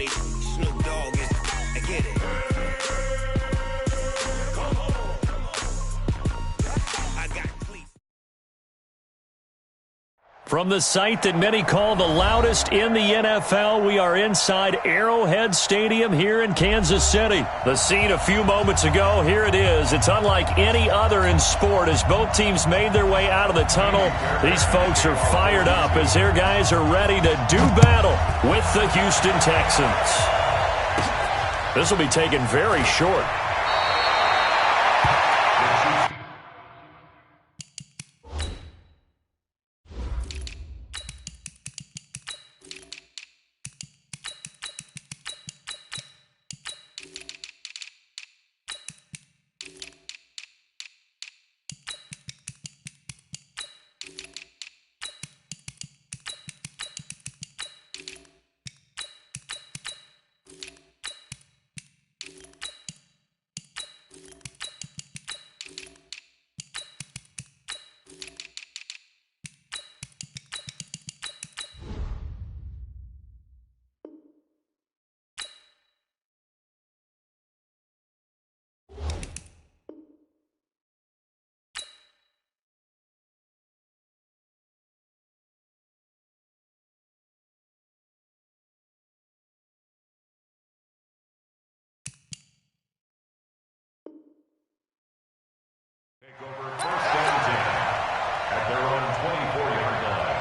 20. Snoop Dogg is. I get it. I got cleats. From the site that many call the loudest in the NFL, we are inside Arrowhead Stadium here in Kansas City. The scene a few moments ago, here it is. It's unlike any other in sport as both teams made their way out of the tunnel. These folks are fired up as their guys are ready to do battle with the Houston Texans. This will be taken very short. Take over first down 10 at their own 24-yard line.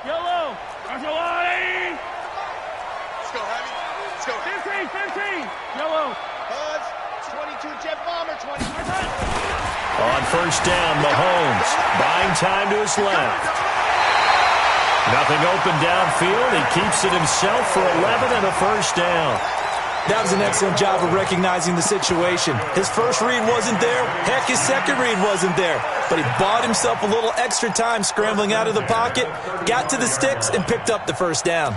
Yellow, Archulani! Let's go, Heavy. Let's go. 15, yellow. Buzz, 22, Jet Bomber, 20. On first down, Mahomes buying time to his left. Nothing open downfield. He keeps it himself for 11 and a first down. That was an excellent job of recognizing the situation. His first read wasn't there. Heck, his second read wasn't there. But he bought himself a little extra time scrambling out of the pocket, got to the sticks, and picked up the first down.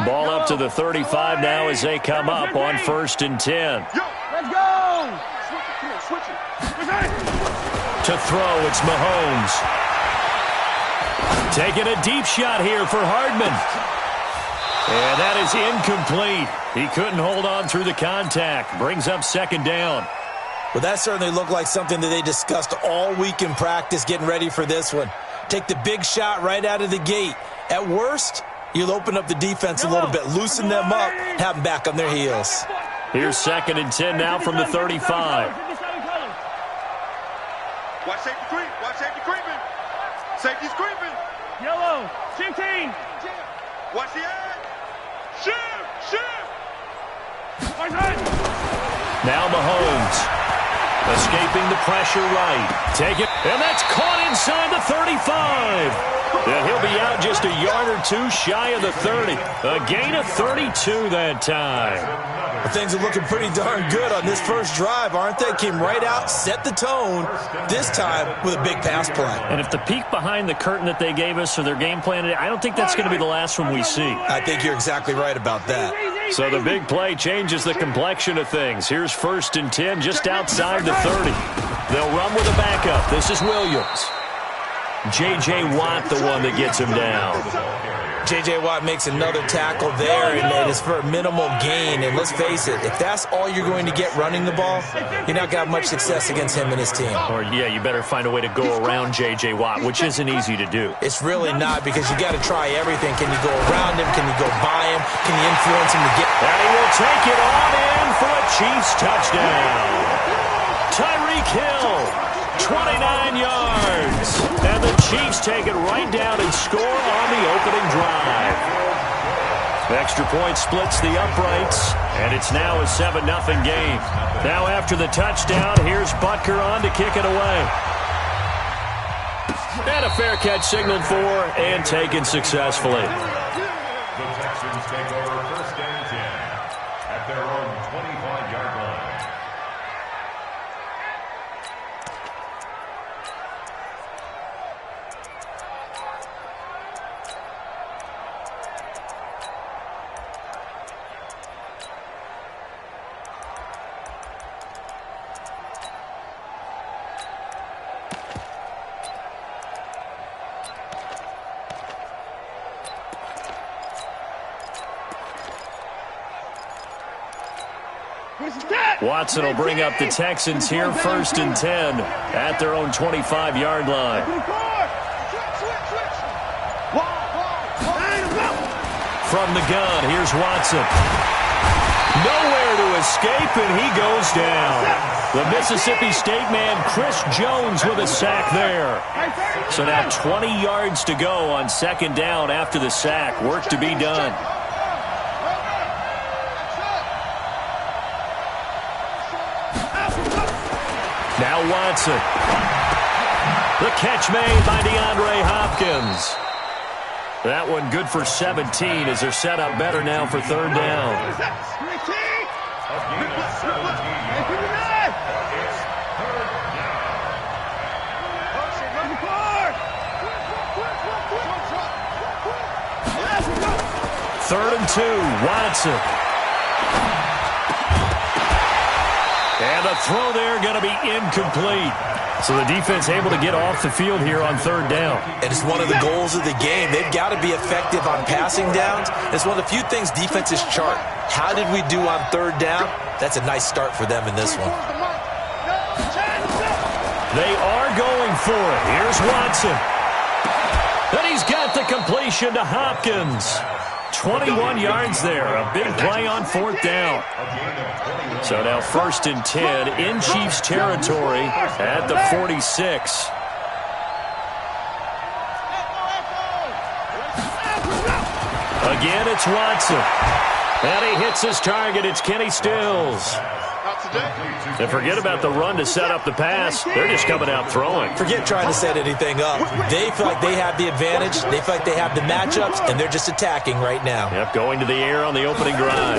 Ball up to the 35 now as they come up on first and 10. Let's go! Switch it. To throw, it's Mahomes. Taking a deep shot here for Hardman. And that is incomplete. He couldn't hold on through the contact. Brings up second down. Well, that certainly looked like something that they discussed all week in practice getting ready for this one. Take the big shot right out of the gate. At worst, you'll open up the defense a little bit, loosen them up, have them back on their heels. Here's second and 10 now from the 35. Watch safety creep. Watch safety creeping. Safety's creeping. Yellow, 15. Watch the edge. Shift. Now Mahomes. Escaping the pressure right. Take it. And that's caught inside the 35. And he'll be out just a yard or two shy of the 30. A gain of 32 that time. Well, things are looking pretty darn good on this first drive, aren't they? Came right out, set the tone, this time with a big pass play. And if the peek behind the curtain that they gave us for their game plan, I don't think that's going to be the last one we see. I think you're exactly right about that. So the big play changes the complexion of things. Here's first and 10 just outside the 30. They'll run with a backup. This is Williams. J.J. Watt, the one that gets him down. J.J. Watt makes another tackle there, and it is for a minimal gain. And let's face it, if that's all you're going to get running the ball, you're not going to have much success against him and his team. Or, yeah, you better find a way to go around J.J. Watt, which isn't easy to do. It's really not, because you got to try everything. Can you go around him? Can you go by him? Can you influence him to get... And he will take it on in for a Chiefs touchdown. Tyreek Hill, 29 yards. And the Chiefs take it right down and score on the opening drive. Extra point splits the uprights, and it's now a 7-0 game. Now after the touchdown, here's Butker on to kick it away. And a fair catch signaled for and taken successfully. The Texans take over 1st and 10 at their own 25-yard line. Watson will bring up the Texans here 1st and 10 at their own 25-yard line. From the gun, here's Watson. Nowhere to escape, and he goes down. The Mississippi State man, Chris Jones, with a sack there. So now 20 yards to go on 2nd down after the sack. Work to be done. Now Watson. The catch made by DeAndre Hopkins. That one good for 17 as they're set up better now for 3rd down. Third and 2, Watson. And a throw there going to be incomplete. So the defense able to get off the field here on 3rd down. And it's one of the goals of the game. They've got to be effective on passing downs. It's one of the few things defenses chart. How did we do on 3rd down? That's a nice start for them in this one. They are going for it. Here's Watson. And he's got the completion to Hopkins. 21 yards there. A big play on 4th down. So now 1st and 10 in Chiefs territory at the 46. Again, it's Watson. And he hits his target. It's Kenny Stills. And forget about the run to set up the pass. They're just coming out throwing. Forget trying to set anything up. They feel like they have the advantage. They feel like they have the matchups, and they're just attacking right now. Yep, going to the air on the opening drive.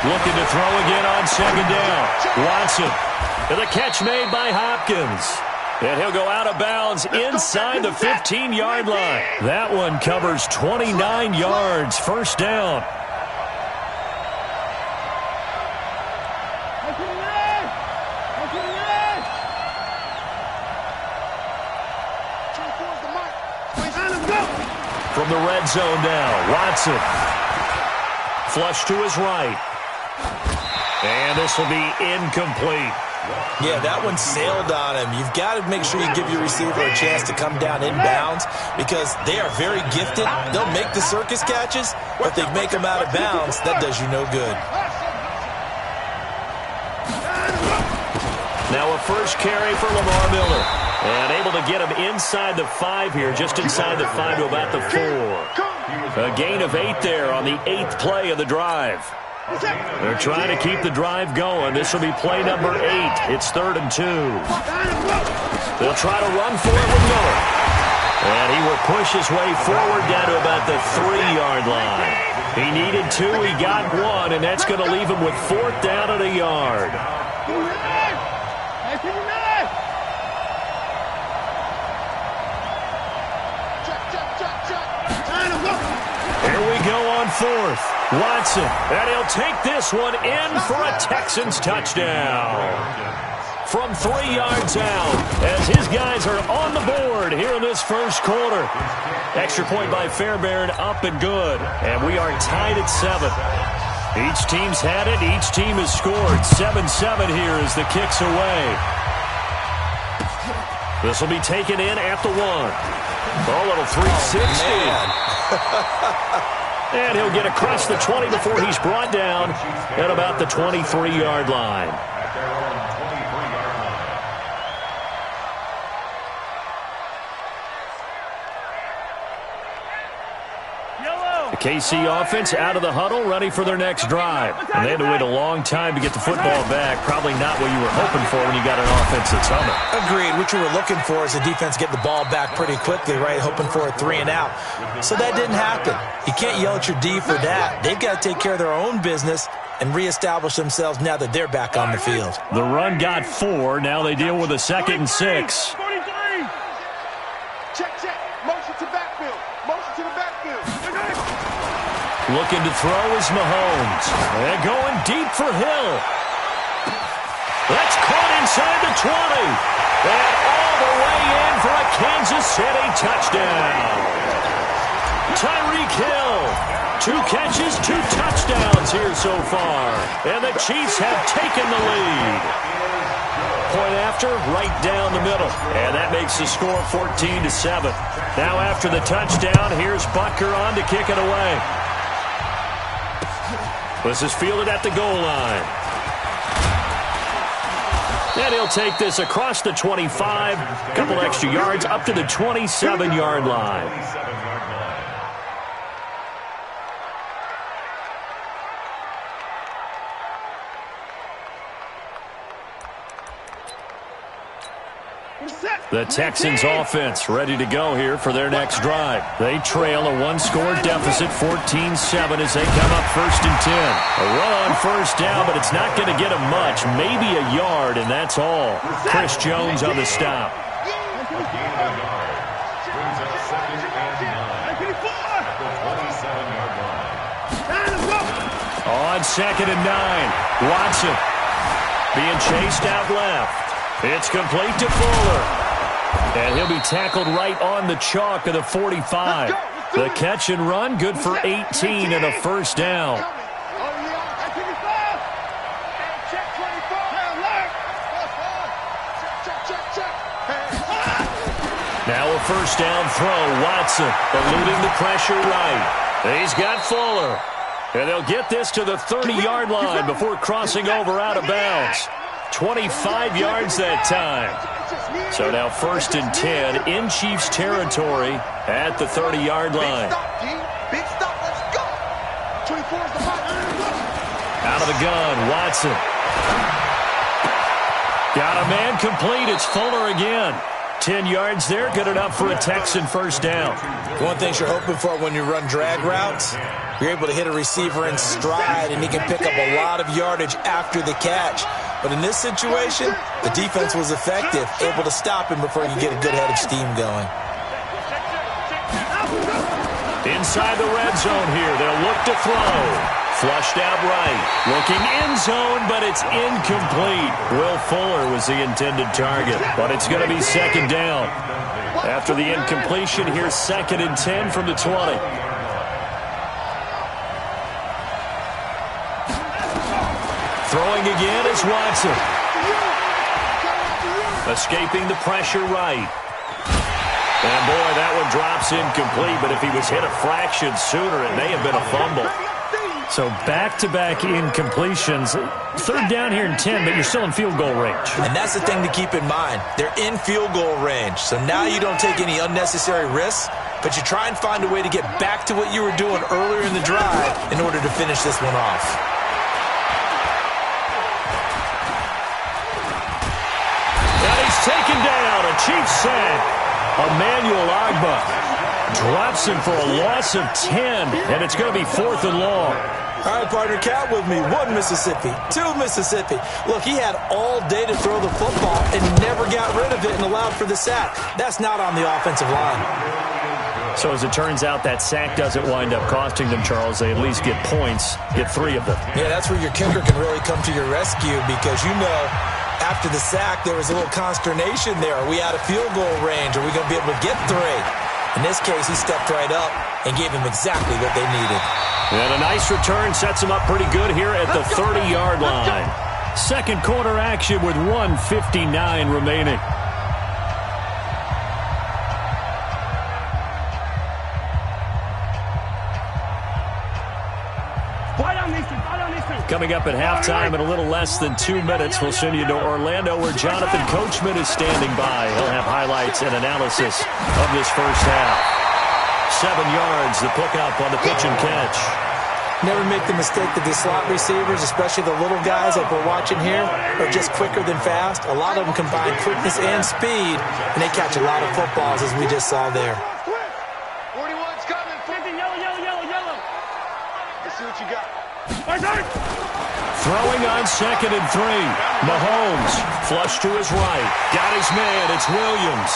Looking to throw again on 2nd down. Watson. And the catch made by Hopkins. And he'll go out of bounds inside the 15-yard line. That one covers 29 yards. 1st down. From the red zone now, Watson. Flush to his right. And this will be incomplete. Yeah, that one sailed on him. You've got to make sure you give your receiver a chance to come down inbounds because they are very gifted. They'll make the circus catches, but they make them out of bounds. That does you no good. Now a first carry for Lamar Miller. And able to get him inside the 5 here, just inside the 5 to about the 4. A gain of 8 there on the 8th play of the drive. They're trying to keep the drive going. This will be play number 8. It's 3rd and 2. They'll try to run for it with Miller. And he will push his way forward down to about the 3-yard line. He needed 2, he got 1, and that's going to leave him with 4th down at a yard. Here we go on 4th. Watson, and he'll take this one in for a Texans touchdown. From 3 yards out, as his guys are on the board here in this 1st quarter. Extra point by Fairbairn, up and good. And we are tied at 7. Each team's had it. Each team has scored. 7-7 here as the kick's away. This will be taken in at the 1. Oh, a little 360. And he'll get across the 20 before he's brought down at about the 23-yard line. KC offense out of the huddle, ready for their next drive. And they had to wait a long time to get the football back. Probably not what you were hoping for when you got an offense that's humming. Agreed. What you were looking for is the defense get the ball back pretty quickly, right? Hoping for a 3 and out. So that didn't happen. You can't yell at your D for that. They've got to take care of their own business and reestablish themselves now that they're back on the field. The run got 4. Now they deal with a 2nd and 6. 43. Check, check. Motion to backfield. Motion to the backfield. Looking to throw is Mahomes. They're going deep for Hill. That's caught inside the 20. And all the way in for a Kansas City touchdown. Tyreek Hill. 2 catches, 2 touchdowns here so far. And the Chiefs have taken the lead. Point after, right down the middle. And that makes the score 14-7. Now after the touchdown, here's Butker on to kick it away. This is fielded at the goal line. And he'll take this across the 25. A couple extra yards up to the 27-yard line. The Texans offense ready to go here for their next drive. They trail a 1-score deficit, 14-7 as they come up 1st and 10. A run on 1st down, but it's not going to get them much. Maybe a yard, and that's all. Chris Jones on the stop. On 2nd and 9, Watson being chased out left. It's complete to Fuller. And he'll be tackled right on the chalk of the 45. The catch and run, good for 18 and a 1st down. Now a 1st down throw. Watson eluding the pressure right. He's got Fuller. And they'll get this to the 30-yard line before crossing over out of bounds. 25 yards that time. So now 1st and 10 in Chiefs territory at the 30-yard line. Big stop, let's go. 24 is the hot. Out of the gun, Watson. Got a man complete. It's Fuller again. 10 yards there, good enough for a Texan 1st down. One thing you're hoping for when you run drag routes, you're able to hit a receiver in stride, and he can pick up a lot of yardage after the catch. But in this situation, the defense was effective, able to stop him before you get a good head of steam going. Inside the red zone here, they'll look to throw. Flushed out right. Looking end zone, but it's incomplete. Will Fuller was the intended target, but it's going to be 2nd down. After the incompletion, here's 2nd and 10 from the 20. Throwing again is Watson. Escaping the pressure right. And boy, that one drops incomplete, but if he was hit a fraction sooner, it may have been a fumble. So back-to-back incompletions. 3rd down here in 10, but you're still in field goal range. And that's the thing to keep in mind. They're in field goal range. So now you don't take any unnecessary risks, but you try and find a way to get back to what you were doing earlier in the drive in order to finish this one off. And he's taken down. A Chiefs sack. Emmanuel Ogbah drops him for a loss of 10, and it's going to be 4th and long. All right, partner, count with me. 1 Mississippi, 2 Mississippi. Look, he had all day to throw the football and never got rid of it and allowed for the sack. That's not on the offensive line. So as it turns out, that sack doesn't wind up costing them, Charles. They at least get points, get 3 of them. Yeah, that's where your kicker can really come to your rescue because, you know, after the sack, there was a little consternation there. Are we out of field goal range? Are we going to be able to get 3? In this case, he stepped right up and gave him exactly what they needed. And a nice return sets him up pretty good here at the 30-yard line. 2nd quarter action with 1:59 remaining. Coming up at halftime in a little less than 2 minutes, we'll send you to Orlando where Jonathan Coachman is standing by. He'll have highlights and analysis of this 1st half. 7 yards, the pickup on the pitch and catch. Never make the mistake that the slot receivers, especially the little guys like we're watching here, are just quicker than fast. A lot of them combine quickness and speed, and they catch a lot of footballs, as we just saw there. 41's coming. 50, yellow. Let's see what you got. Throwing on 2nd and 3. Mahomes, flush to his right. Got his man, it's Williams.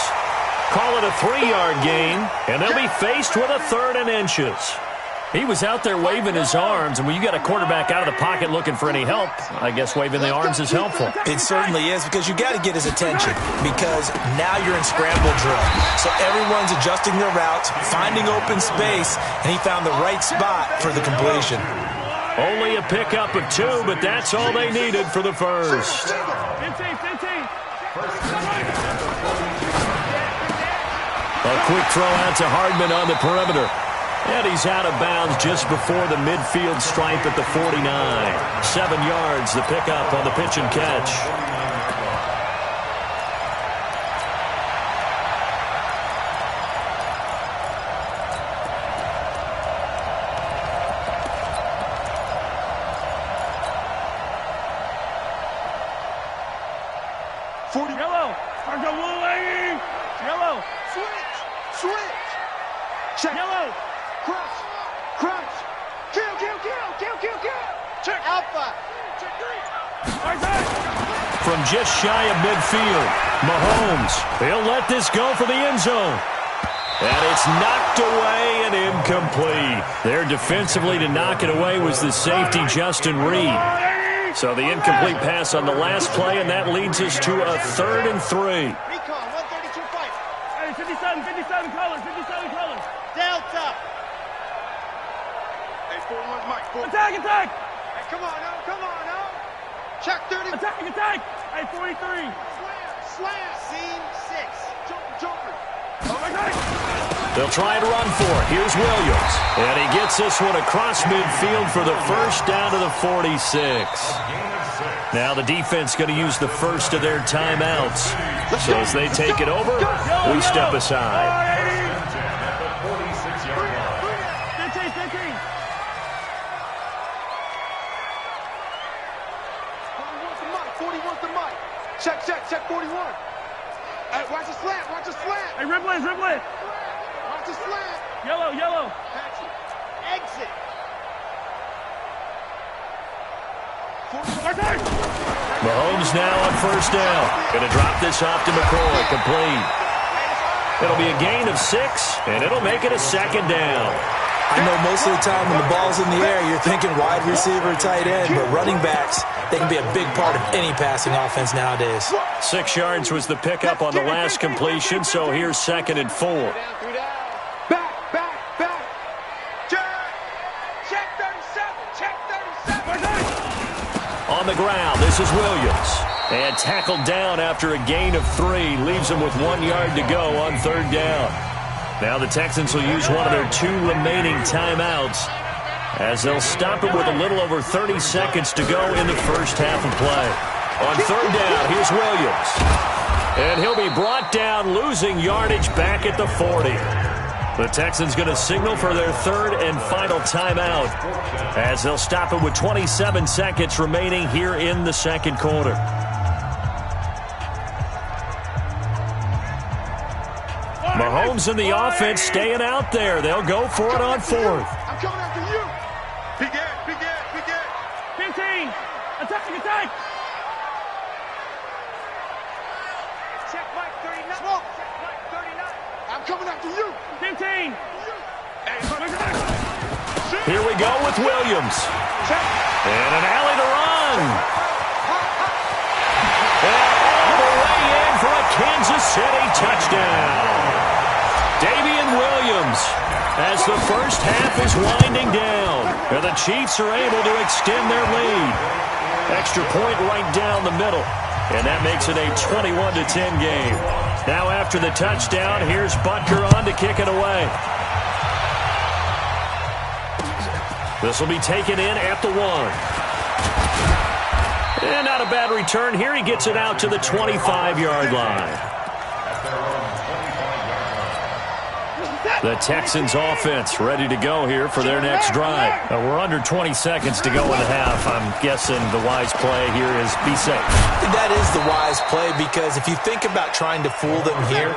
Call it a 3-yard gain, and they'll be faced with a 3rd and inches. He was out there waving his arms, and when you got a quarterback out of the pocket looking for any help, I guess waving the arms is helpful. It certainly is, because you got to get his attention, because now you're in scramble drill. So everyone's adjusting their routes, finding open space, and he found the right spot for the completion. Only a pickup of 2, but that's all they needed for the first. 15. A quick throw out to Hardman on the perimeter. And he's out of bounds just before the midfield stripe at the 49. 7 yards, the pickup on the pitch and catch. Yellow. Start the Wu-Wei. Yellow. Switch. Check. Yellow. Crunch. Kill. Check. Alpha. Check 3. From just shy of midfield, Mahomes, he'll let this go for the end zone. And it's knocked away and incomplete. There defensively to knock it away was the safety, Justin Reed. So the incomplete pass on the last play, and that leads us to a 3rd and 3. Recon, 132 fight. Hey, 57 colors. Delta. Hey, 41's Mike. Attack. Hey, come on now. Check 30. Attack. Hey, 43. Slam. Scene 6. Jumper. They'll try to run for it. Here's Williams. And he gets this one across midfield for the first down to the 46. Now the defense going to use the first of their timeouts. So as they take it over, we step aside. 15. 41's the mic. Check 41. Hey, watch the slant. Hey, Ripley. Watch the slant. Yellow. Patchy. Exit. Mahomes now on first down. Going to drop this off to McCoy. Complete. It'll be a gain of 6, and it'll make it a 2nd down. I know most of the time when the ball's in the air, you're thinking wide receiver, tight end, but running backs, they can be a big part of any passing offense nowadays. 6 yards was the pickup on the last completion, so here's 2nd and 4. Back. Check 37. On the ground, this is Williams. And tackled down after a gain of 3. Leaves him with 1 yard to go on 3rd down. Now the Texans will use one of their 2 remaining timeouts as they'll stop it with a little over 30 seconds to go in the first half of play. On 3rd down, here's Williams. And he'll be brought down, losing yardage back at the 40. The Texans going to signal for their 3rd and final timeout as they'll stop it with 27 seconds remaining here in the 2nd quarter. Mahomes and the offense staying out there. They'll go for it on 4th. I'm coming after you. Big air. 15. Attack. Check Mike 39. Smoke. Check Mike 39. I'm coming after you. 15. Here we go with Williams. And an alley to run. And all the way in for a Kansas City touchdown. Damian Williams as the first half is winding down. And the Chiefs are able to extend their lead. Extra point right down the middle. And that makes it a 21-10 game. Now after the touchdown, here's Butker on to kick it away. This will be taken in at the 1. And not a bad return here. He gets it out to the 25-yard line. The Texans offense ready to go here for their next drive. We're under 20 seconds to go in the half. I'm guessing the wise play here is be safe. That is the wise play, because if you think about trying to fool them here,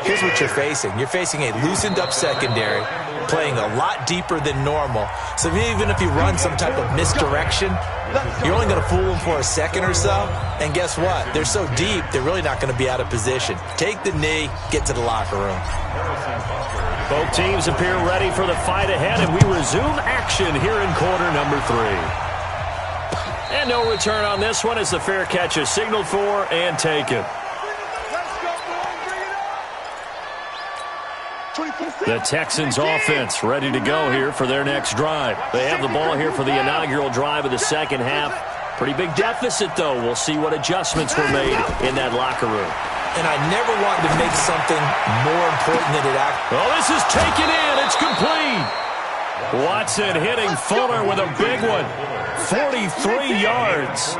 here's what you're facing. You're facing a loosened up secondary, playing a lot deeper than normal. So even if you run some type of misdirection, you're only going to fool them for a second or so. And guess what? They're so deep, they're really not going to be out of position. Take the knee, get to the locker room. Both teams appear ready for the fight ahead, and we resume action here in quarter number 3. And no return on this one as the fair catch is signaled for and taken. The Texans offense ready to go here for their next drive. They have the ball here for the inaugural drive of the second half. Pretty big deficit, though. We'll see what adjustments were made in that locker room. And I never wanted to make something more important than it actually. Oh, this is taken in. It's complete. Watson hitting Fuller with a big one. 43 yards.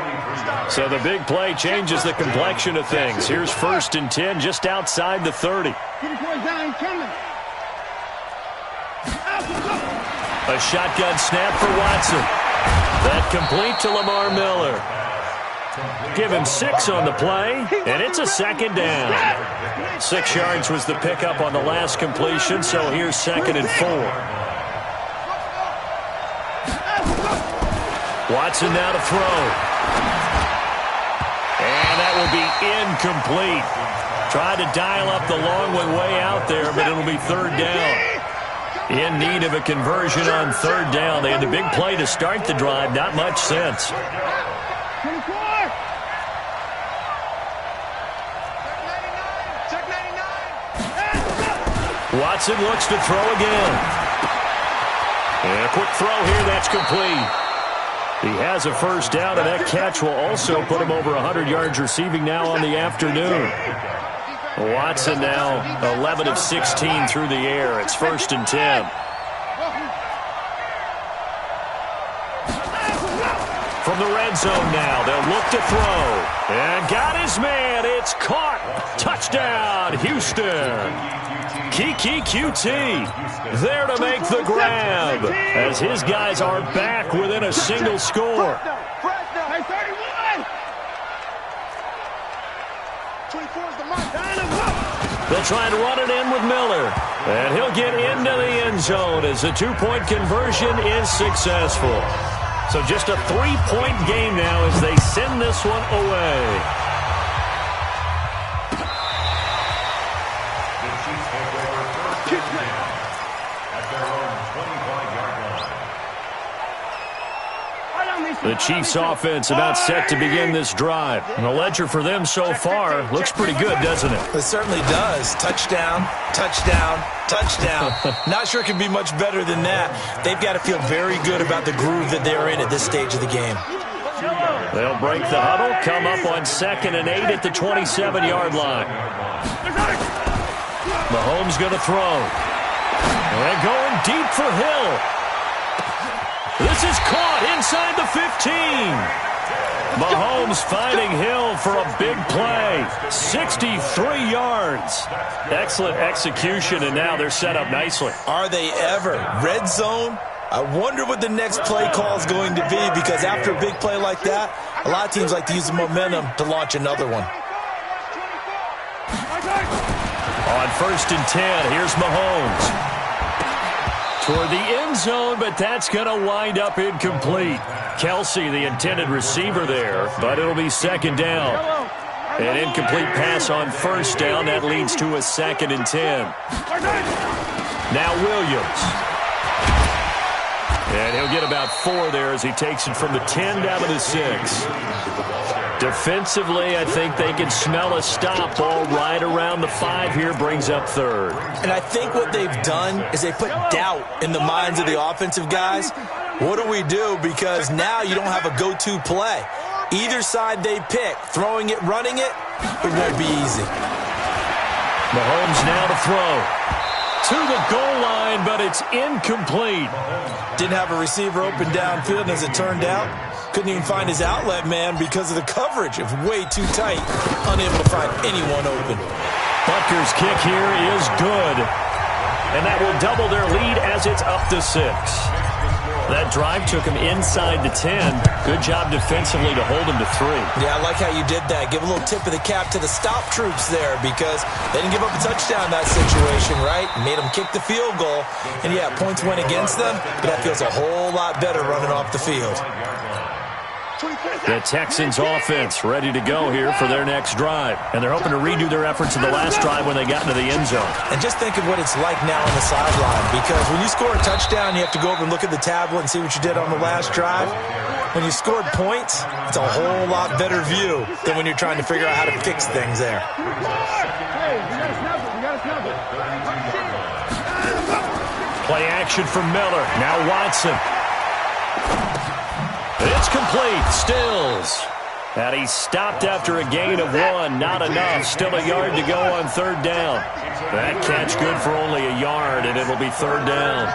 So the big play changes the complexion of things. Here's 1st and 10 just outside the 30. A shotgun snap for Watson. That complete to Lamar Miller. Give him 6 on the play, and it's a second down. 6 yards was the pickup on the last completion, so here's 2nd and 4. Watson now to throw. And that will be incomplete. Tried to dial up the long one way out there, but it'll be 3rd down. In need of a conversion on 3rd down. They had the big play to start the drive. Not much sense. Watson looks to throw again. And a quick throw here. That's complete. He has a 1st down, and that catch will also put him over 100 yards receiving now on the afternoon. Watson now 11 of 16 through the air. It's 1st and 10. From the red zone now, they'll look to throw. And got his man. It's caught. Touchdown, Houston. KiD there to make the grab as his guys are back within a single score. They'll try and run it in with Miller. And he'll get into the end zone as the 2-point conversion is successful. So just a 3-point game now as they send this one away. The Chiefs offense about set to begin this drive. And the ledger for them so far looks pretty good, doesn't it? It certainly does. Touchdown, touchdown, touchdown. Not sure it can be much better than that. They've got to feel very good about the groove that they're in at this stage of the game. They'll break the huddle, come up on 2nd and 8 at the 27-yard line. Mahomes going to throw. And going deep for Hill. This is caught inside the 15. Mahomes finding Hill for a big play. 63 yards. Excellent execution, and now they're set up nicely. Are they ever? Red zone? I wonder what the next play call is going to be, because after a big play like that, a lot of teams like to use the momentum to launch another one. On 1st and 10, here's Mahomes. Toward the end zone, but that's going to wind up incomplete. Kelsey, the intended receiver there, but it'll be 2nd down. An incomplete pass on 1st down. That leads to a 2nd and 10. Now Williams. And he'll get about 4 there as he takes it from the 10 down to the 6. Defensively, I think they can smell a stop ball right around the 5 here, brings up 3rd. And I think what they've done is they put doubt in the minds of the offensive guys. What do we do? Because now you don't have a go-to play. Either side they pick, throwing it, running it, it won't be easy. Mahomes now to throw. To the goal line, but it's incomplete. Didn't have a receiver open downfield, and as it turned out, couldn't even find his outlet man because of the coverage. It was way too tight, unable to find anyone open. Butker's kick here is good. and that will double their lead as it's up to 6. That drive took him inside the 10. Good job defensively to hold him to 3. Yeah, I like how you did that. Give a little tip of the cap to the stop troops there because they didn't give up a touchdown in that situation, right? Made them kick the field goal. And, yeah, points went against them, but that feels a whole lot better running off the field. The Texans offense ready to go here for their next drive. And they're hoping to redo their efforts in the last drive when they got into the end zone. And just think of what it's like now on the sideline, because when you score a touchdown, you have to go over and look at the tablet and see what you did on the last drive. When you scored points, it's a whole lot better view than when you're trying to figure out how to fix things there. Play action from Miller. Now Watson. It's complete. Stills. And he stopped after a gain of 1. Not enough. Still a yard to go on 3rd down. That catch good for only a yard, and it'll be 3rd down.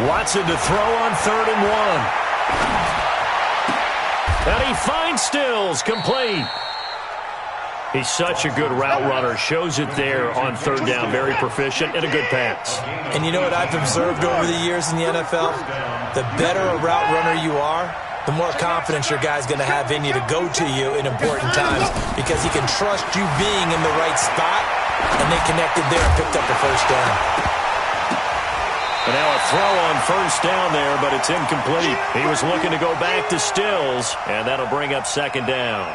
Watson to throw on 3rd and 1. And he finds Stills. Complete. He's such a good route runner. Shows it there on 3rd down. Very proficient and a good pass. And you know what I've observed over the years in the NFL? The better a route runner you are, the more confidence your guy's going to have in you to go to you in important times because he can trust you being in the right spot, and they connected there and picked up the 1st down. And now a throw on 1st down there, but it's incomplete. He was looking to go back to Stills, and that'll bring up 2nd down.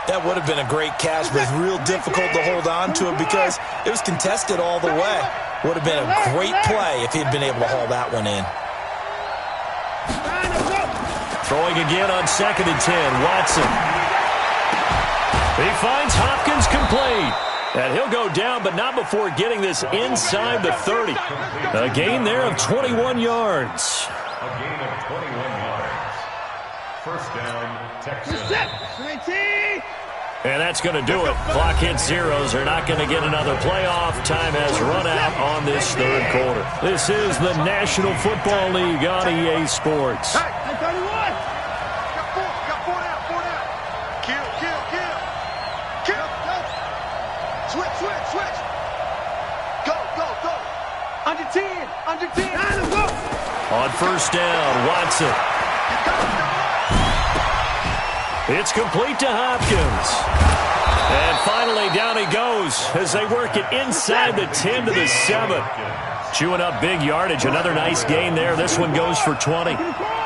That would have been a great catch, but it's real difficult to hold on to it because it was contested all the way. Would have been a great play if he'd been able to haul that one in. Throwing again on 2nd and 10, Watson. He finds Hopkins complete. And he'll go down, but not before getting this inside the 30. A gain there of 21 yards. A gain of 21 yards. 1st down, Texans. And that's going to do it. Clock hits zeros. They're not going to get another playoff. Time has run out on this 3rd quarter. This is the National Football League on EA Sports. Hey, 31. Got 4 down. Kill. Switch. Go. Under 10. On 1st down, Watson. It's complete to Hopkins. And finally, down he goes as they work it inside the 10 to the 7. Chewing up big yardage. Another nice gain there. This one goes for 20.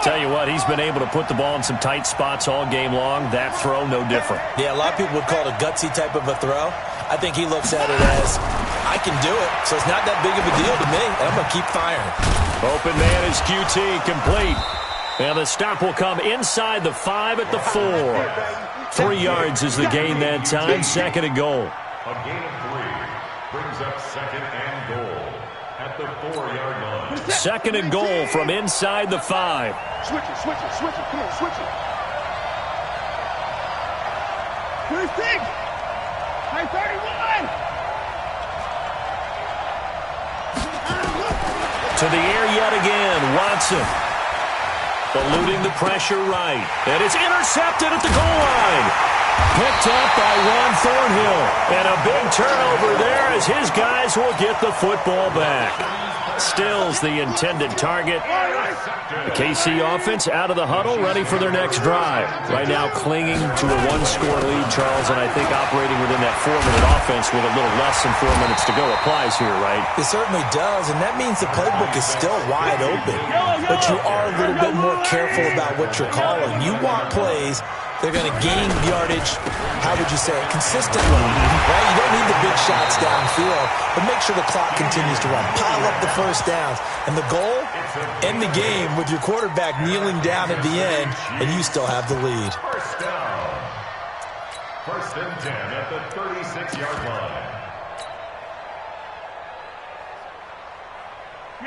Tell you what, he's been able to put the ball in some tight spots all game long. That throw, no different. Yeah, a lot of people would call it a gutsy type of a throw. I think he looks at it as, I can do it, so it's not that big of a deal to me, and I'm going to keep firing. Open man is QT, complete. And the stop will come inside the 5 at the 4. 3 yards is the gain that time. 2nd and goal. A gain of 3 brings up 2nd and goal at the 4-yard line. 2nd and goal from inside the 5. Switch it. Come on, switch it. Where's 6? 31. To the air yet again, Watson. Eluding the pressure right. And it's intercepted at the goal line. Picked up by Ron Thornhill. And a big turnover there as his guys will get the football back. Stills the intended target. The KC offense out of the huddle, ready for their next drive. Right now clinging to a 1-score lead, Charles, and I think operating within that 4-minute offense with a little less than 4 minutes to go applies here, right? It certainly does, and that means the playbook is still wide open. But you are a little bit more careful about what you're calling. You want plays they're going to gain yardage, how would you say it, consistently, right? You don't need the big shots downfield, but make sure the clock continues to run. Pile up the 1st downs. And the goal, end the game with your quarterback kneeling down at the end, and you still have the lead. 1st down. 1st and 10 at the 36-yard line.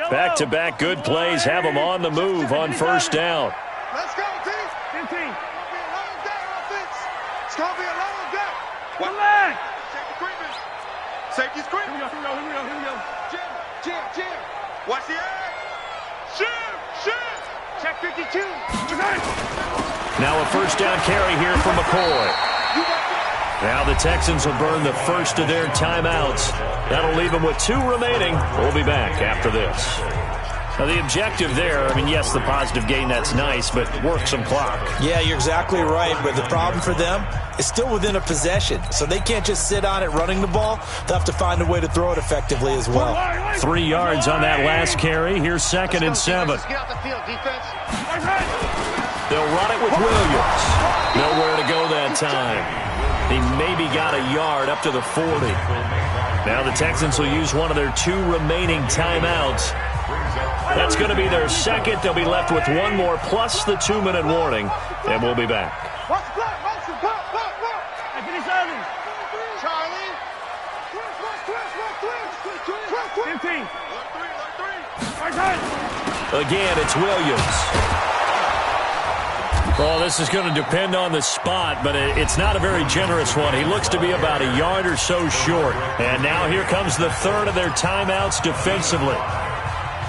Back-to-back good plays have them on the move on 1st down. Let's go, team. 15. It's going to be a long day. One leg. Safety screen. Here we go. Jim. Watch the egg. Shoot. Check 52. Now a 1st down carry here from McCoy. Now the Texans will burn the first of their timeouts. That'll leave them with 2 remaining. We'll be back after this. Now, the objective there, I mean, yes, the positive gain, that's nice, but work some clock. Yeah, you're exactly right, but the problem for them is still within a possession, so they can't just sit on it running the ball. They'll have to find a way to throw it effectively as well. 3 yards on that last carry. Here's 2nd and 7. Let's get out the field, defense. They'll run it with Williams. Nowhere to go that time. He maybe got a yard up to the 40. Now the Texans will use one of their 2 remaining timeouts. That's going to be their second. They'll be left with 1 more plus the 2-minute warning, and we'll be back. Watch the block, motion, block. I finish early. Charlie. Twist. 15. Right Right. Again, it's Williams. Well, this is going to depend on the spot, but it's not a very generous one. He looks to be about a yard or so short. And now here comes the 3rd of their timeouts defensively.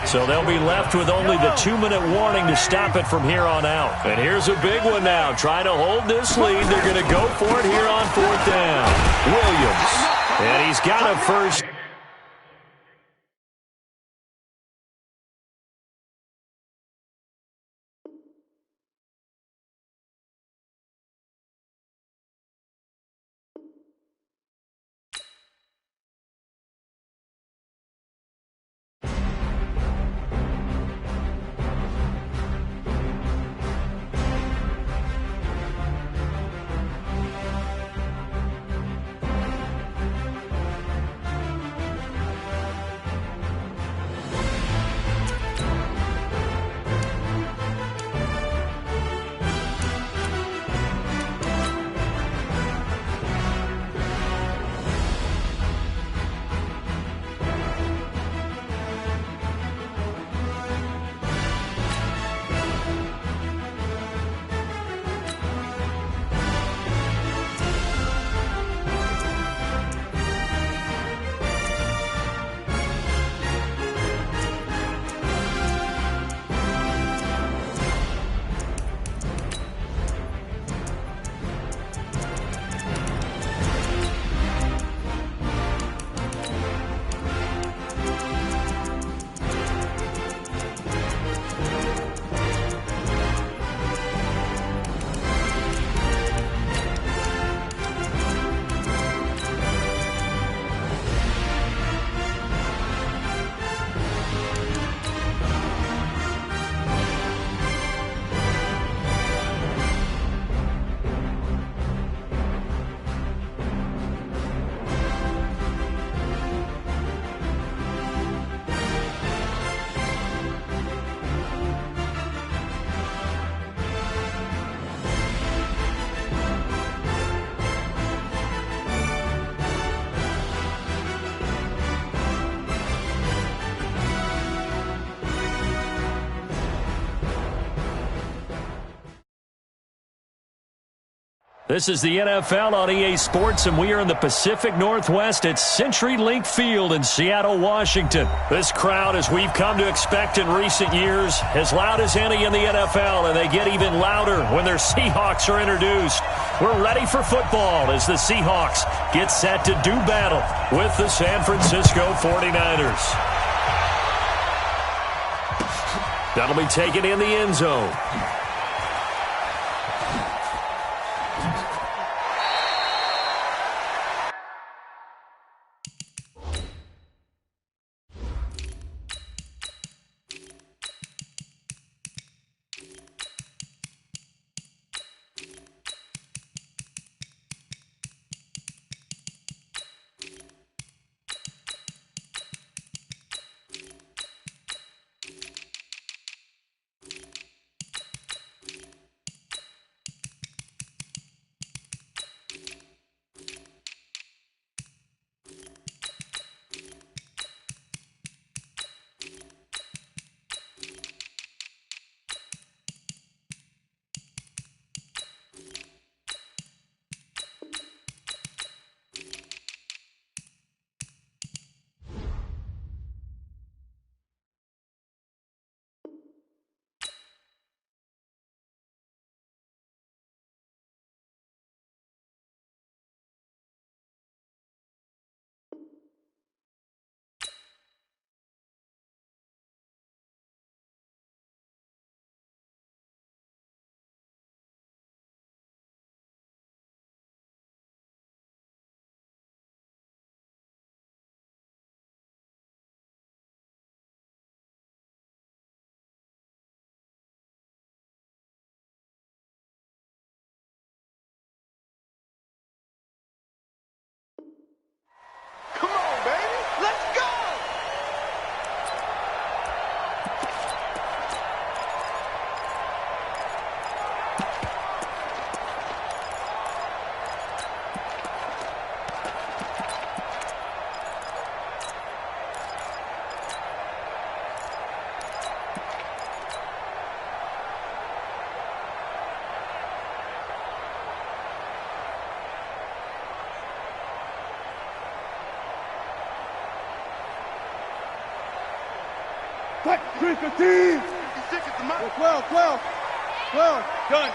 So they'll be left with only the 2-minute warning to stop it from here on out. And here's a big one now. Trying to hold this lead. They're going to go for it here on 4th down. Williams. And he's got a first. This is the NFL on EA Sports, and we are in the Pacific Northwest at CenturyLink Field in Seattle, Washington. This crowd, as we've come to expect in recent years, as loud as any in the NFL, and they get even louder when their Seahawks are introduced. We're ready for football as the Seahawks get set to do battle with the San Francisco 49ers. That'll be taken in the end zone. 315. 12. Gun.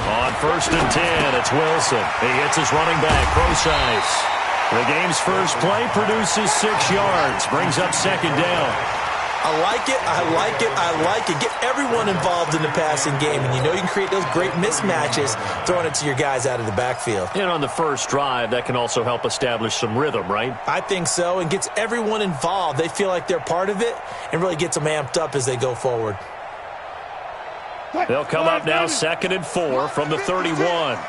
On 1st and 10, it's Wilson. He hits his running back, Procise. The game's first play produces 6 yards, brings up 2nd down. I like it. Get everyone involved in the passing game, and you know you can create those great mismatches throwing it to your guys out of the backfield. And on the first drive, that can also help establish some rhythm, right? I think so, and gets everyone involved. They feel like they're part of it and really gets them amped up as they go forward. They'll come up now 2nd and 4 from the 31. Okay,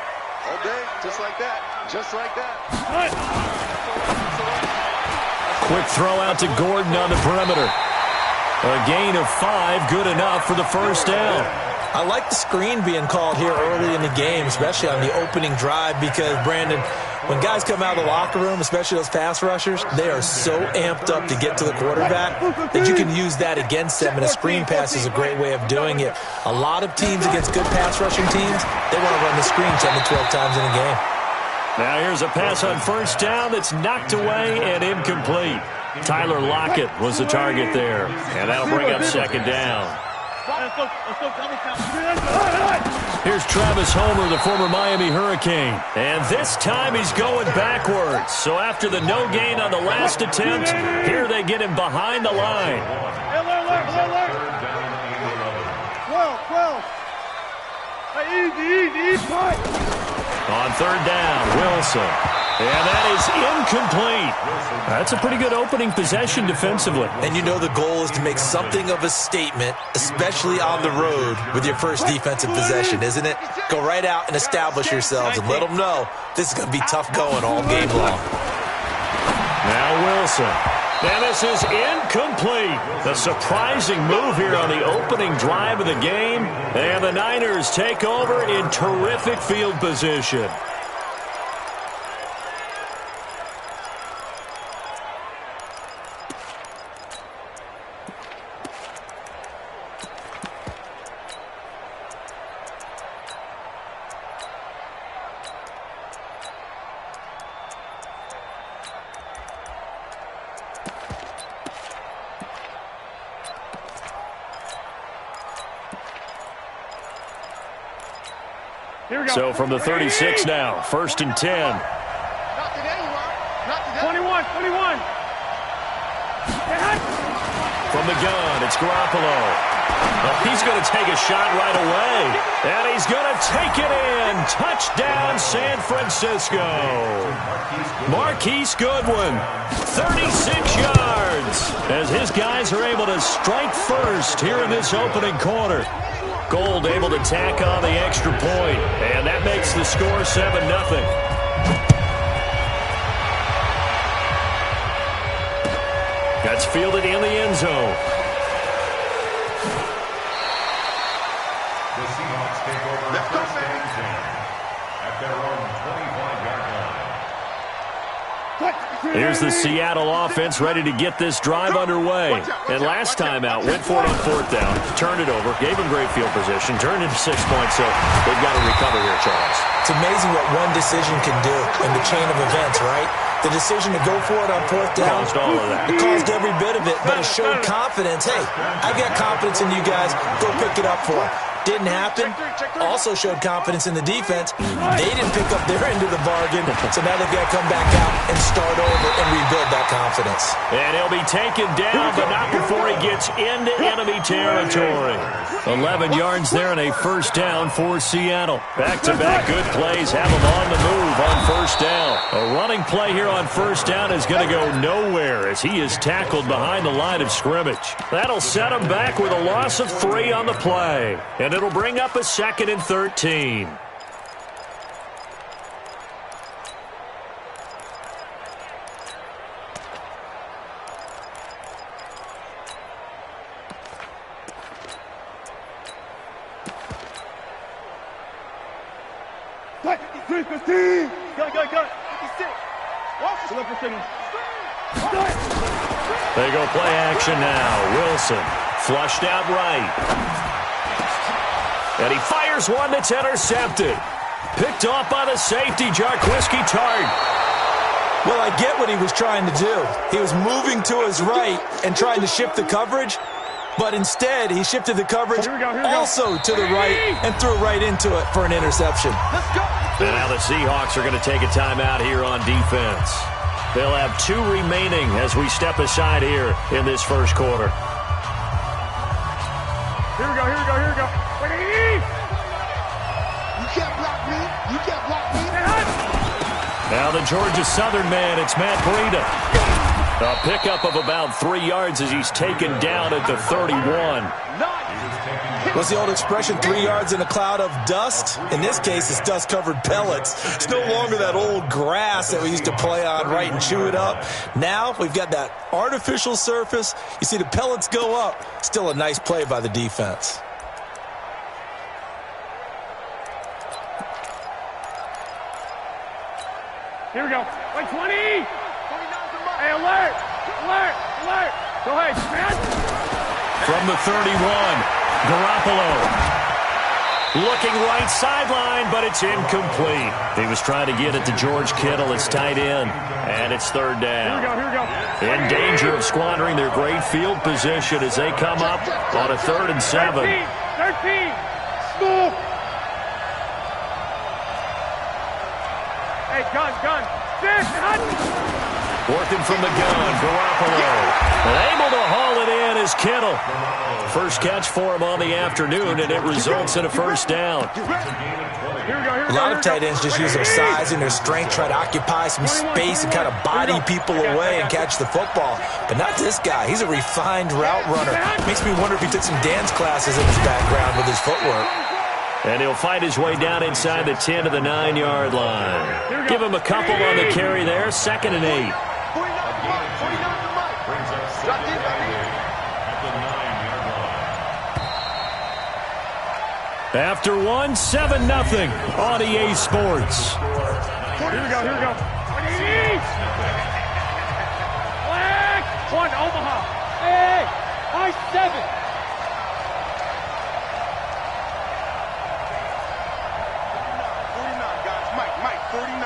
just like that. Quick throw out to Gordon on the perimeter. A gain of 5, good enough for the first down. I like the screen being called here early in the game, especially on the opening drive, because, Brandon, when guys come out of the locker room, especially those pass rushers, they are so amped up to get to the quarterback that you can use that against them, and a screen pass is a great way of doing it. A lot of teams against good pass rushing teams, they want to run the screen 10 to 12 times in a game. Now here's a pass on first down that's knocked away and incomplete. Tyler Lockett was the target there, and that'll bring up 2nd down. Here's Travis Homer, the former Miami Hurricane, and this time he's going backwards. So after the no gain on the last attempt, here they get him behind the line. 12. Easy. On 3rd down, Wilson. And that is incomplete. That's a pretty good opening possession defensively. And you know the goal is to make something of a statement, especially on the road with your first defensive possession, isn't it? Go right out and establish yourselves and let them know this is going to be tough going all game long. Now Wilson. And this is incomplete. A surprising move here on the opening drive of the game. And the Niners take over in terrific field position. So from the 36 now, 1st and 10. 21. From the gun, it's Garoppolo. Well, he's going to take a shot right away. And he's going to take it in. Touchdown, San Francisco. Marquise Goodwin, 36 yards. As his guys are able to strike first here in this opening quarter. Gold able to tack on the extra point, and that makes the score 7-0. That's fielded in the end zone. The Seahawks take over 1st and 10 at their own 25-yard line. Here's the Seattle offense ready to get this drive underway. And last time out, went for it on 4th down, turned it over, gave him great field position, turned into 6 points, so they've got to recover here, Charles. It's amazing what one decision can do in the chain of events, right? The decision to go for it on 4th down, Caused all of that. It caused every bit of it, but it showed confidence. Hey, I got confidence in you guys. Go pick it up for it. Didn't happen. Also showed confidence in the defense. They didn't pick up their end of the bargain, so now they've got to come back out and start over and rebuild that confidence. And he'll be taken down, but not before he gets into enemy territory. 11 yards there and a 1st down for Seattle. Back-to-back good plays have him on the move on 1st down. A running play here on 1st down is going to go nowhere as he is tackled behind the line of scrimmage. That'll set him back with a loss of 3 on the play. And it'll bring up a 2nd and 13. Cut. 315. Cut. 56. They go play action now. Wilson flushed out right. And he fires one that's intercepted. Picked off by the safety, Jarquiski Tart. Well, I get what he was trying to do. He was moving to his right and trying to shift the coverage, but instead he shifted the coverage also to the right and threw right into it for an interception. Let's go. And now the Seahawks are going to take a timeout here on defense. They'll have 2 remaining as we step aside here in this first quarter. Here we go. You can't block me. You can't block me. Now the Georgia Southern man, it's Matt Breida. A pickup of about 3 yards as he's taken down at the 31. What's the old expression, 3 yards in a cloud of dust? In this case, it's dust-covered pellets. It's no longer that old grass that we used to play on, right, and chew it up. Now we've got that artificial surface. You see the pellets go up. Still a nice play by the defense. Here we go. Wait, 20. Hey, alert. Go ahead, man. From the 31, Garoppolo. Looking right sideline, but it's incomplete. He was trying to get it to George Kittle, his tight end, and it's third down. Here we go. In danger of squandering their great field position as they come up on a 3rd and 7. 13. Smooth. Hey, gun. Working from the gun, Garoppolo. And able to haul it in is Kittle. First catch for him on the afternoon, and it results in a first down. A lot of tight ends just use their size and their strength, try to occupy some space and kind of body people away and catch the football. But not this guy. He's a refined route runner. Makes me wonder if he took some dance classes in his background with his footwork. And he'll fight his way down inside the 10 to the 9-yard line. Give him a couple on the carry there, 2nd and 8. After 1, 7-0 on EA Sports. Here we go. One, Omaha. Hey, I-7. 49.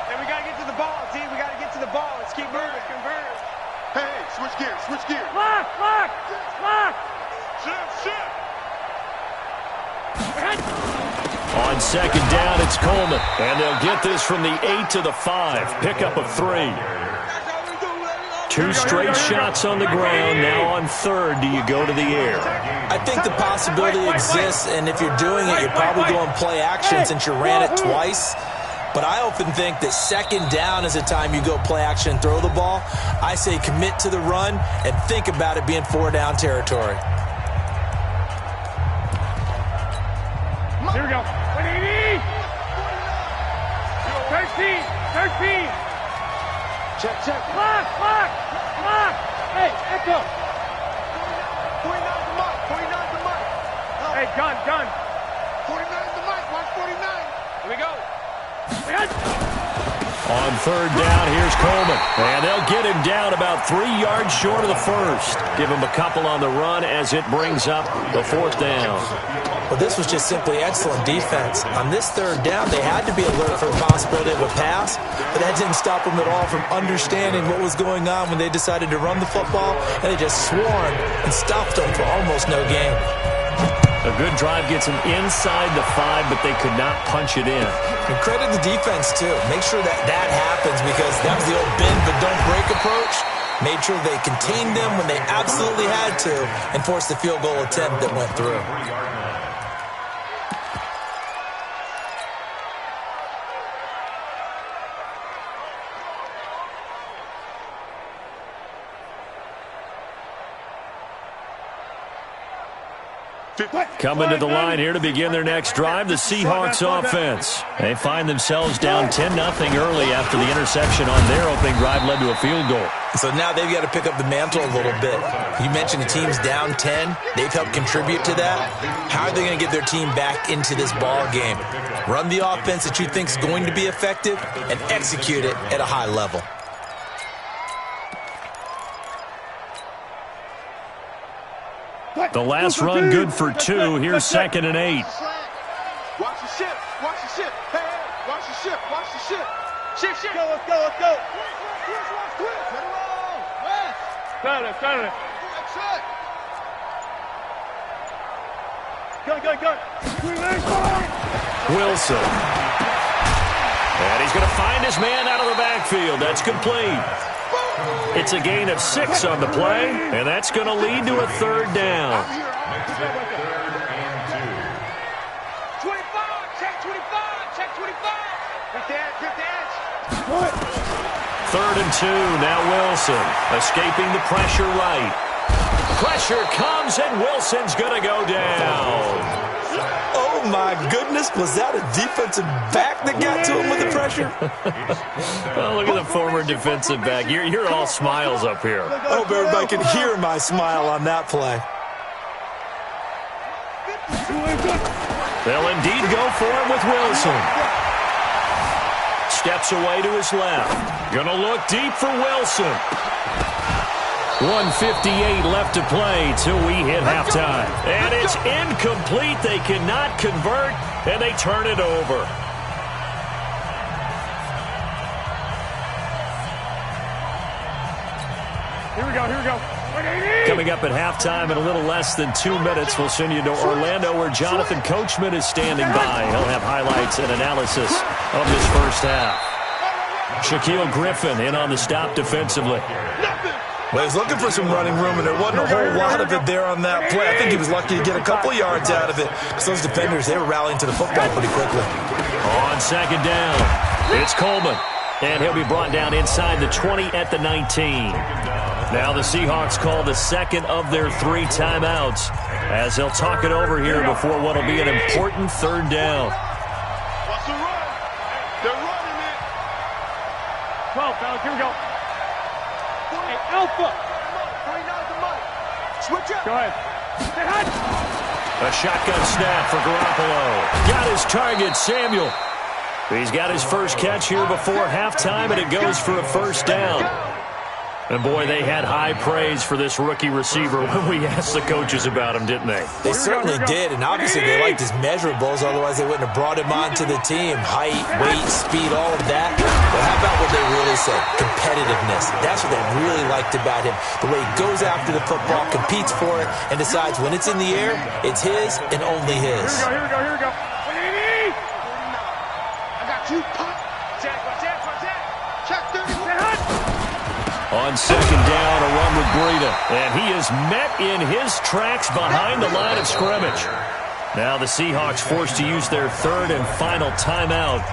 Hey, we got to get to the ball, D. We got to get to the ball. Let's keep moving. Convert. Hey, switch gears. Lock. Shift. On 2nd down, it's Coleman. And they'll get this from the 8 to the 5. Pickup of 3. 2 straight shots on the ground. Now on 3rd, do you go to the air? I think the possibility exists, and if you're doing it, you're probably going play action since you ran it twice. But I often think that 2nd down is the time you go play action and throw the ball. I say commit to the run and think about it being 4-down territory. Here we go. 180. 13. Check. Lock. Hey, echo. 49's the mic. Hey, gun. 49's the mic. Watch 49. Here we go. On 3rd down, here's Coleman. And they'll get him down about 3 yards short of the first. Give him a couple on the run as it brings up the 4th down. Well, this was just simply excellent defense. On this 3rd down, they had to be alert for the possibility of a pass, but that didn't stop them at all from understanding what was going on when they decided to run the football, and they just swarmed and stopped them for almost no gain. A good drive gets them inside the 5, but they could not punch it in. And credit the defense, too. Make sure that happens because that was the old bend but don't break approach. Made sure they contained them when they absolutely had to and forced the field goal attempt that went through. Coming to the line here to begin their next drive, the Seahawks offense. They find themselves down 10-0 early after the interception on their opening drive led to a field goal. So now they've got to pick up the mantle a little bit. You mentioned the team's down 10. They've helped contribute to that. How are they going to get their team back into this ball game? Run the offense that you think is going to be effective and execute it at a high level. The last run good for 2. Here's 2nd and 8. Watch the shift. Hey, watch the shift. Shift. Let's go. Got it. Go. Wilson. And he's going to find his man out of the backfield. That's complete. It's a gain of 6 on the play, and that's going to lead to a third down. 25, check 25. Good edge. Third and 2, now Wilson, escaping the pressure right. Pressure comes, and Wilson's going to go down. Oh, my goodness. Was that a defensive back that got to him with the pressure? Oh, look at the former defensive back. You're all smiles up here. I hope everybody can hear my smile on that play. They'll indeed go for it with Wilson. Steps away to his left. Gonna look deep for Wilson. 1:58 left to play till we hit halftime. And it's incomplete. They cannot convert, and they turn it over. Here we go. Coming up at halftime in a little less than 2 minutes, we'll send you to Orlando where Jonathan Coachman is standing by. He'll have highlights and analysis of this first half. Shaquille Griffin in on the stop defensively. Well, he was looking for some running room, and there wasn't a whole lot of it there on that play. I think he was lucky to get a couple yards out of it, because those defenders, they were rallying to the football pretty quickly. On second down, it's Coleman, and he'll be brought down inside the 20 at the 19. Now the Seahawks call the second of their 3 timeouts as they'll talk it over here before what will be an important third down. Watch the run. They're running it. 12, fellas, here we go. Hey, Alpha. 49's the mic. Switch up. Go ahead. Stay hot. A shotgun snap for Garoppolo. Got his target, Samuel. He's got his first catch here before halftime, and it goes for a first down. And, boy, they had high praise for this rookie receiver when we asked the coaches about him, didn't they? They certainly did, and obviously they liked his measurables, otherwise they wouldn't have brought him onto the team. Height, weight, speed, all of that. But how about what they really said? Competitiveness. That's what they really liked about him. The way he goes after the football, competes for it, and decides when it's in the air, it's his and only his. Here we go. 180. I got you. Check. Check 30. Stay hot. On second down, a run with Breida. And he is met in his tracks behind the line of scrimmage. Now the Seahawks forced to use their third and final timeout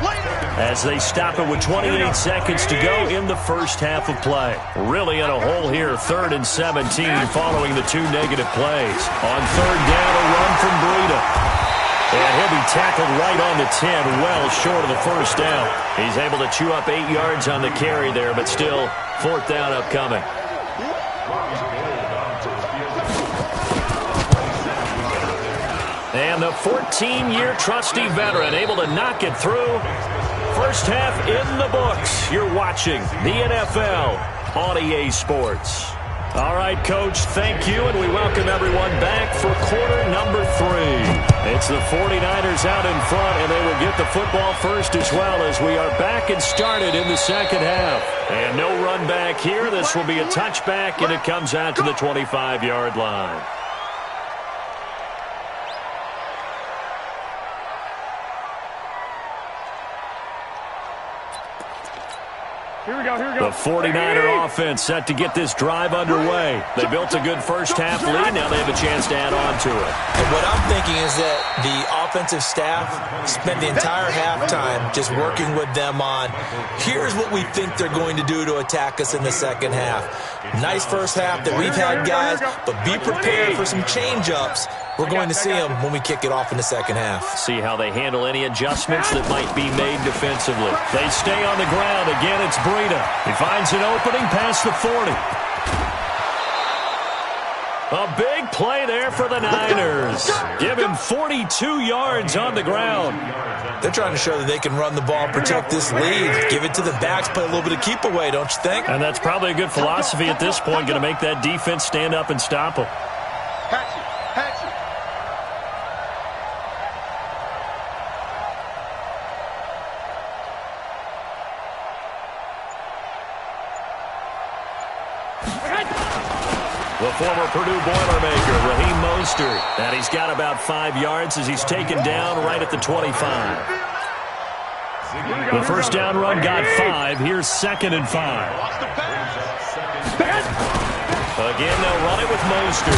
as they stop it with 28 seconds to go in the first half of play. Really in a hole here, 3rd and 17 following the 2 negative plays. On third down, a run from Breida. And he'll be tackled right on the 10, well short of the first down. He's able to chew up 8 yards on the carry there, but still 4th down upcoming. And the 14-year trusty veteran able to knock it through. First half in the books. You're watching the NFL on EA Sports. All right, Coach, thank you, and we welcome everyone back for quarter number 3. It's the 49ers out in front, and they will get the football first as well as we are back and started in the second half. And no run back here. This will be a touchback, and it comes out to the 25-yard line. Here we go. The 49er offense set to get this drive underway. They built a good first half lead. Now they have a chance to add on to it. And what I'm thinking is that the offensive staff spent the entire halftime just working with them on, here's what we think they're going to do to attack us in the second half. Nice first half that we've had, guys, but be prepared for some change-ups. We're going to see them when we kick it off in the second half. See how they handle any adjustments that might be made defensively. They stay on the ground. Again, it's Breida. He finds an opening past the 40. A big play there for the Niners. Give him 42 yards on the ground. They're trying to show that they can run the ball, protect this lead. Give it to the backs, play a little bit of keep away, don't you think? And that's probably a good philosophy at this point, going to make that defense stand up and stop them. The former Purdue Boilermaker, Raheem Mostert. And he's got about 5 yards as he's taken down right at the 25. The first down run got 5. Here's 2nd and 5. Again, they'll run it with Mostert.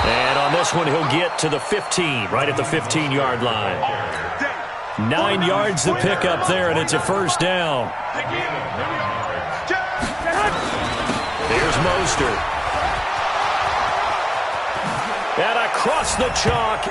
And on this one, he'll get to the 15, right at the 15-yard line. 9 yards to pick up there, and it's a first down. Here's Mostert. And across the chalk.